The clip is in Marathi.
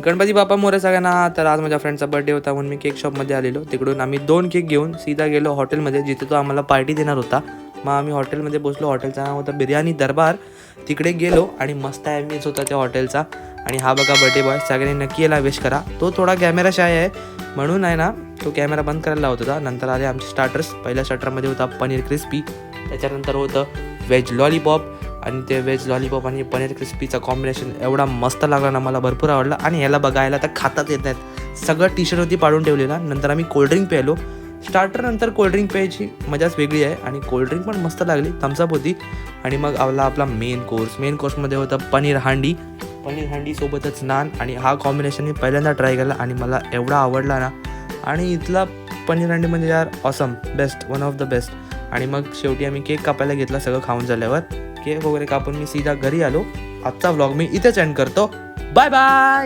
गणपती बाप्पा मोरे सगळ्यांना. तर आज माझ्या फ्रेंडचा बर्थडे होता म्हणून मी केक शॉपमध्ये आलेलो. तिकडून आम्ही 2 केक घेऊन सीधा गेलो हॉटेलमध्ये, जिथे तो आम्हाला पार्टी देणार होता. मग आम्ही हॉटेलमध्ये बसलो. हॉटेलचं नाव होतं बिर्याणी दरबार. तिकडे गेलो आणि मस्त ॲम्बियन्स होता त्या हॉटेलचा. आणि हा बघा बर्थडे बॉय, सगळ्यांनी नक्की याला विश करा. तो थोडा कॅमेरा शाय आहे म्हणून आहे ना, तो कॅमेरा बंद करायला लावत होता. नंतर आले आमचे स्टार्टर्स. पहिल्या स्टार्टरमध्ये होता पनीर क्रिस्पी, त्याच्यानंतर होतं व्हेज लॉलीपॉप. आणि ते व्हेज लॉलीपॉप आणि पनीर क्रिस्पीचा कॉम्बिनेशन एवढा मस्त लागला ना, मला भरपूर आवडला. आणि याला बघायला तर खातात येत नाहीत, सगळं टी शर्टवरती पाडून ठेवलेला. नंतर आम्ही कोल्ड्रिंक प्यायलो. स्टार्टर नंतर कोल्ड्रिंक प्यायची मजाच वेगळी आहे. आणि कोल्ड्रिंक पण मस्त लागली, थम्सअप होती. आणि मग आपला मेन कोर्समध्ये होतं पनीर हांडी सोबतच नान. आणि हा कॉम्बिनेशन मी पहिल्यांदा ट्राय केला आणि मला एवढा आवडला ना. आणि इथला पनीर हांडी म्हणजे यार awesome, best, one of the best. आणि मग शेवटी आम्ही केक कापायला घेतला. सगळं खाऊन झाल्यावर केक वगैरे कापून मी सीधा घरी आलो. आजचा व्लॉग मी इथेच एंड करतो. Bye bye.